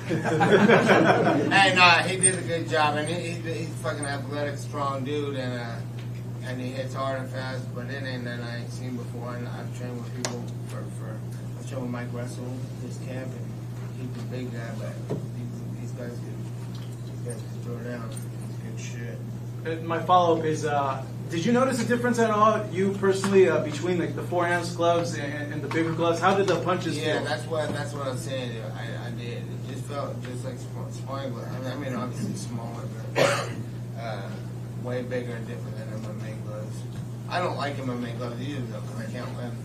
Hey, nah, he did a good job, and he's fucking athletic, strong dude, and he hits hard and fast. But it ain't that I ain't seen before. And I've trained with people I've trained with Mike Russell, his camp, and he's a big guy, but these guys can throw down. It's good shit. And my follow-up is, did you notice a difference at all, you personally, between like the 4-ounce gloves and the bigger gloves? How did the punches feel? Yeah, that's what I'm saying. I did. It just felt just like sparring gloves. I mean, obviously smaller, but way bigger and different than MMA gloves. I don't like MMA gloves either, though, because I can't land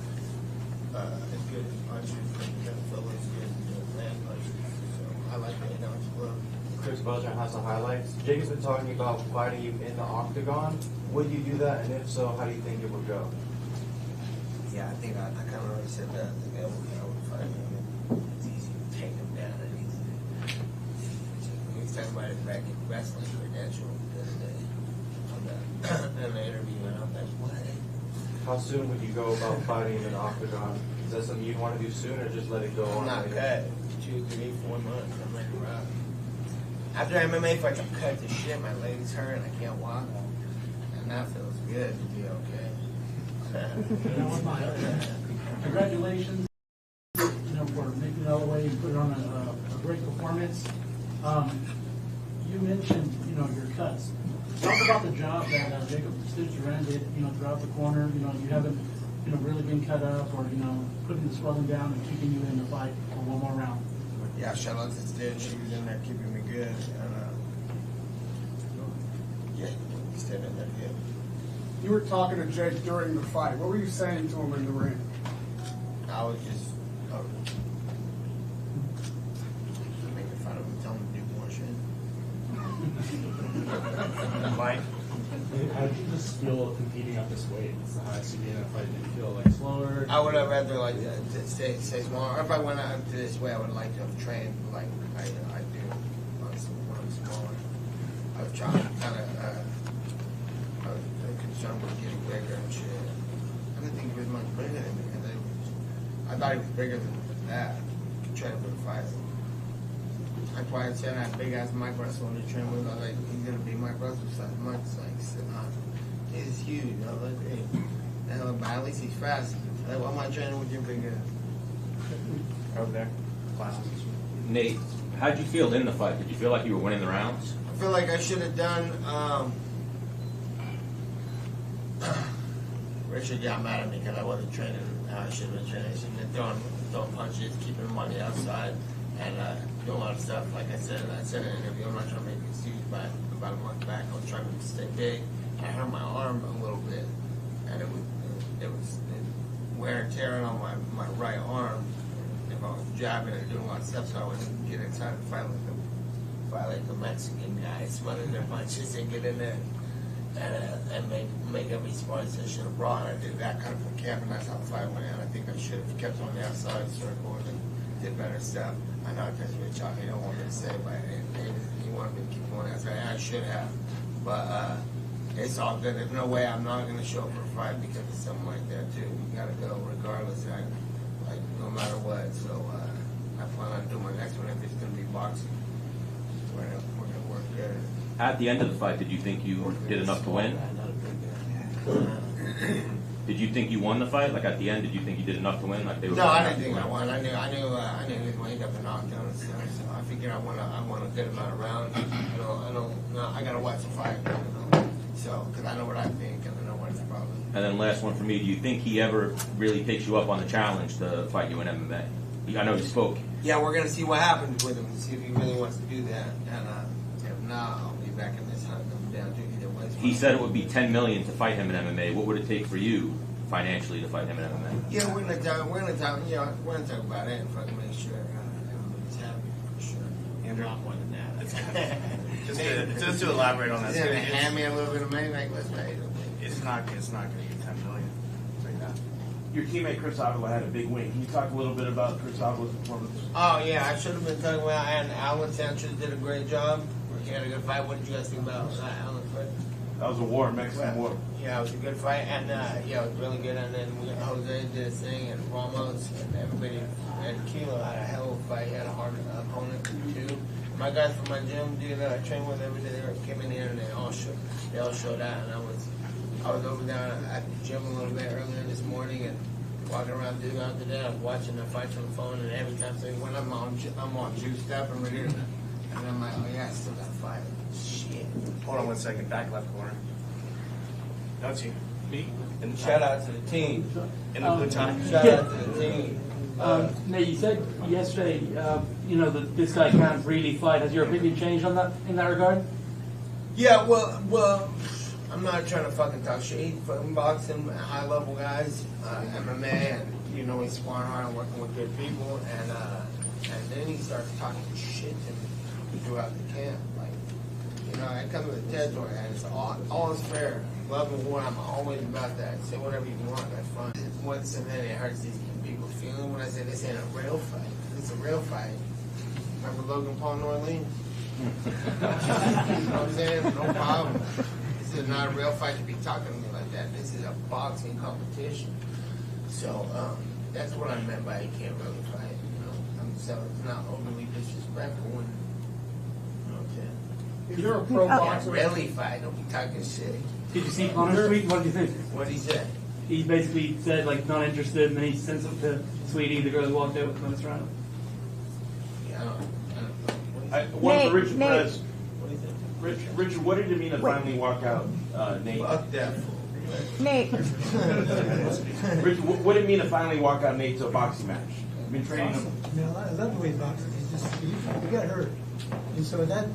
as good as punches. It doesn't feel as good as land punches. So I like the 8-ounce glove. Chris Belcher has the highlights. Jacob's been talking about fighting you in the octagon. Would you do that? And if so, how do you think it would go? Yeah, I think I kind of already said that. I think I would fight him. It's easy to take him down. He's talking about his back in wrestling credential the other day on the interview, and I'm like, what? How soon would you go about fighting in an octagon? Is that something you'd want to do soon, or just let it go on? I'm not cut. 2, 3, 4 months. I'm ready to rock. After MMA fights, I'm cut to shit. My legs hurt and I can't walk. And that feels good to be okay. Congratulations, for making it all the way and put on a great performance. You mentioned, your cuts. Talk about the job that Jacob Stitcher did, throughout the corner. You haven't, really been cut up or, putting the swelling down and keeping you in the fight for one more round. Yeah, shout out to Stitch. She was in there keeping me good. And, yeah, he stayed in there good. You were talking to Jake during the fight. What were you saying to him in the ring? I was just making fun of him, telling him to do more shit. Mike, how did you just feel competing at this weight? It's the highest you've been in a fight. Did you feel like slower? I would have rather to stay smaller. If I went out to this way, I would like to have trained like I do when I'm smaller. I was trying I was concerned with getting bigger and shit. I didn't think he was much bigger than me. I thought he was bigger than that. Trying to fight. That's why I said I had big ass Mike Russell in the train with. I was like, he's gonna be Mike Russell size. Mike's like sitting on. He's huge. I was like, hey. But at least he's fast. Like, why am I training with your big ass? Over there, classes. Nate, how'd you feel in the fight? Did you feel like you were winning the rounds? I feel like I should have done. Richard got mad at me because I wasn't training how I should have been training. I should have been throwing punches, keeping him on the outside, and doing a lot of stuff. Like I said in an interview, I'm not trying to make excuses, but about a month back, I was trying to stay big. I hurt my arm a little bit, and it was wear and tearing on my right arm. If I was jabbing and doing a lot of stuff, so I wouldn't get inside and fight like the Mexican guy, smothering their punches and get in there and make every spots I should have brought. I did that kind of from camp, and that's how the fight went out. I think I should have kept on the outside circle and did better stuff. I know that's what Chucky don't want me to say, but he wanted me to keep going outside. I should have, but it's all good. There's no way I'm not going to show up for a fight because of something like that too. You got to go regardless, like no matter what. So I plan on doing my next one if it's going to be boxing. We're gonna work good. At the end of the fight, did you think you did enough to win? Did you think you won the fight? Like at the end, did you think you did enough to win? Like they were. No, I didn't think I won. I knew he was going to end up in knockdown and stuff. So I figured I won a good amount of rounds. I gotta watch the fight. So because I know what I think and I know what it's probably. And then last one for me. Do you think he ever really takes you up on the challenge to fight you in MMA? I know he spoke. Yeah, we're gonna see what happens with him and see if he really wants to do that. And if not, I'll be back in this hunt. I'm down to either way. He said it would be $10 million to fight him in MMA. What would it take for you financially to fight him in MMA? Yeah, we're gonna talk about it and fucking make sure everybody's happy for sure. Andrew, more than that. just to elaborate on that. He's gonna hand me a little bit of money, like let's pay it. It's not gonna be $10 million. Like that. Your teammate Chris Avila had a big win. Can you talk a little bit about Chris Avila's performance? Oh yeah, I should have been talking about. And Alan Sanchez did a great job. He had a good fight. What did you guys think about Alan's fight? That was a war, Mexican war. Yeah, it was a good fight, and yeah, it was really good. And then Jose did his thing, and Ramos, and everybody. And Kilo had a hell of a fight. He had a hard opponent too. my guys from my gym, dude, that I train with every day, they came in here and they all showed out. And I was over there at the gym a little bit earlier this morning and walking around doing out there. I was watching the fights on the phone, and every time when I'm all juiced up and ready to, and I'm like, oh yeah, I still got to fight. Shit. Hold on 1 second. Back left corner. That's you. Me. And shout out to the team. In the blue tie. Shout out to the team. Nate, you said yesterday, that this guy can't really fight. Has your opinion changed on that in that regard? Yeah, well, I'm not trying to fucking talk shit. Fucking boxing, high level guys, MMA, and he's sparring hard and working with good people, and then he starts talking shit to me throughout the camp. Like, I come to the territory, and it's all is fair. Love and war, I'm always about that. Say whatever you want, that's fine. Once and then it hurts these people's feelings when I say this ain't a real fight. It's a real fight. Remember Logan Paul in New Orleans? You know what I'm saying? No problem. This is not a real fight to be talking to me like that. This is a boxing competition. So that's what I meant by you can't really fight. So it's not overly disrespectful. Is there a pro boxer? Really fight. Don't be talking shit. Did you see Connor's tweet? What did you think? What did he say? He basically said, not interested, and then he sent something to Sweetie, the girl who walked out with Dennis Ryan. Yeah, One for Richard Nate. Perez. What do you think? Richard, what did it mean to finally walk out, Nate? Fuck that fool. Nate, Richard, what did it mean to finally walk out Nate to a boxing match? You've been training him. I love the way he boxes. He's just, you got hurt. And so that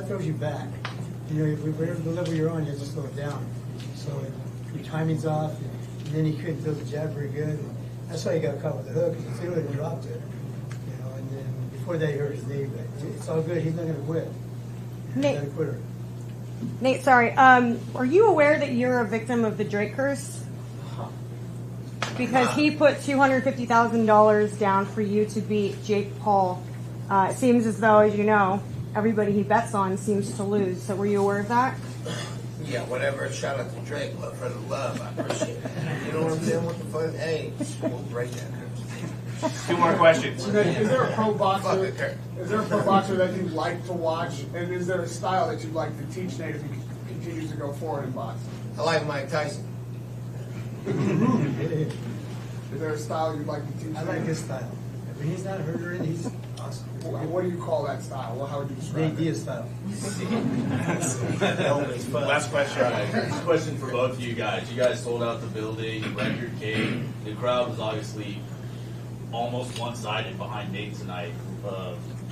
throws you back. Whatever the level you're on, you have to slow it down. So your timing's off, and then he couldn't throw the jab very good. And that's why he got caught with the hook, because he would have dropped it. And then before that, he hurt his knee. But it's all good. He's not going to quit. He's not a quitter. Nate, sorry. Are you aware that you're a victim of the Drake curse? Because he put $250,000 down for you to beat Jake Paul. It seems as though, as you know, everybody he bets on seems to lose. So were you aware of that? Yeah, whatever. Shout out to Drake. Love for the love. I appreciate it. You know what I'm saying? What the fuck? Hey, we'll break that. 2 more questions. Is there a pro boxer? Fuck it, Kurt. Is there a pro boxer that you'd like to watch? And is there a style that you'd like to teach Nate if he continues to go forward in boxing? I like Mike Tyson. Is there a style you'd like to teach? I like Nate? his style. When he's not hurt or anything, he's awesome. What do you call that style? Well, how would you describe Nate it? Diaz style. Last question. All right, this question for both of you guys. You guys sold out the building, record cake. The crowd was obviously almost one-sided behind Nate tonight.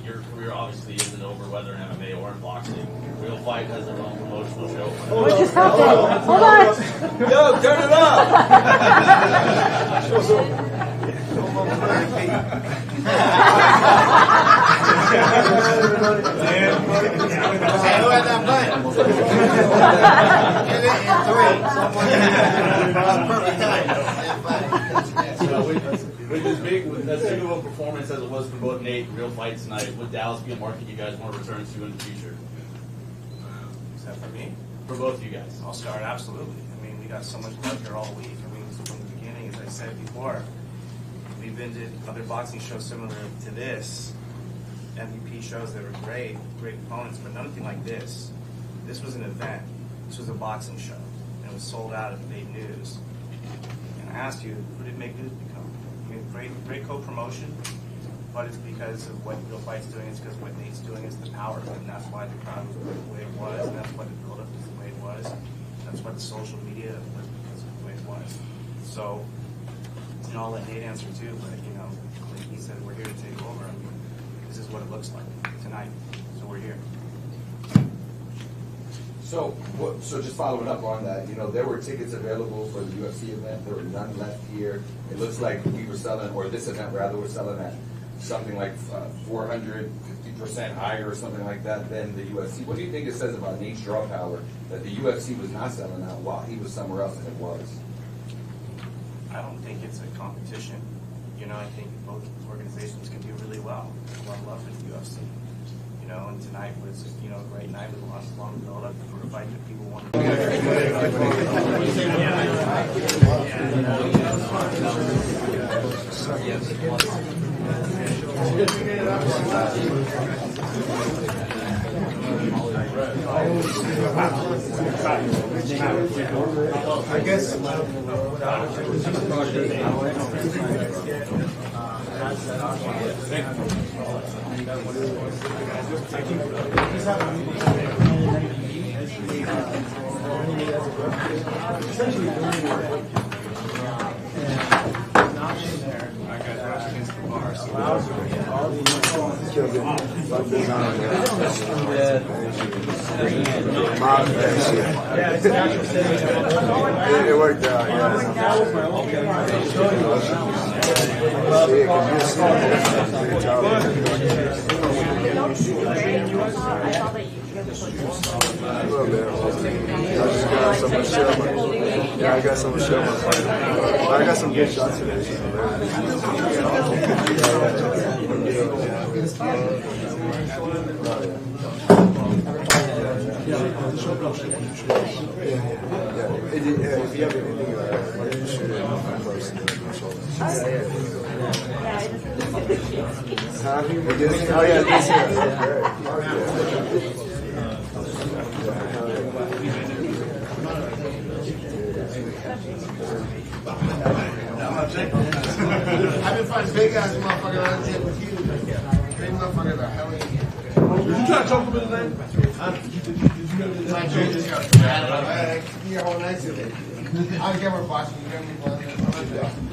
Your career obviously isn't over, whether in MMA or in boxing. Real Fight has their own promotional show. What just happened? Hold on. Yo, turn it up! Hey, who had that button? Get it in 3. With as big of a performance as it was for both Nate and Real Fight tonight, would Dallas be a market you guys want to return to in the future? Is that for me? For both of you guys. I'll start, absolutely. I mean, we got so much love here all week. I mean, from the beginning, as I said before, we've been to other boxing shows similar to this, MVP shows that were great opponents, but nothing like this. This was an event. This was a boxing show. And it was sold out and made news. And I asked you, who did Make News become? I mean, great co-promotion, but it's because of what Real Fight's doing. It's because what Nate's doing is the power, and that's why the crowd was the way it was, and that's why the build-up was the way it was. That's why the social media was because of the way it was. So, I'll let Nate answer too, but like he said, we're here to take over. I mean, this is what it looks like tonight. So we're here. So just following up on that, there were tickets available for the UFC event. There were none left here. It looks like we were selling, or this event rather, was selling at something like 450% higher or something like that than the UFC. What do you think it says about Nate's draw power that the UFC was not selling out while he was somewhere else and it was? I don't think it's a competition. I think both organizations can do really well. A lot of love for the UFC. And tonight was, a great night with a lot of long build-up for a fight that people wanted to I guess. It worked out, I got some shell. I got some good shots today. If you have anything, you shoot it first. Oh yeah, this I've been fighting big ass motherfucker out here with you. Big motherfucker, the hell is Did you try to choke him in the name? my Jesus got mad. Your whole night today. I don't care what boxing, you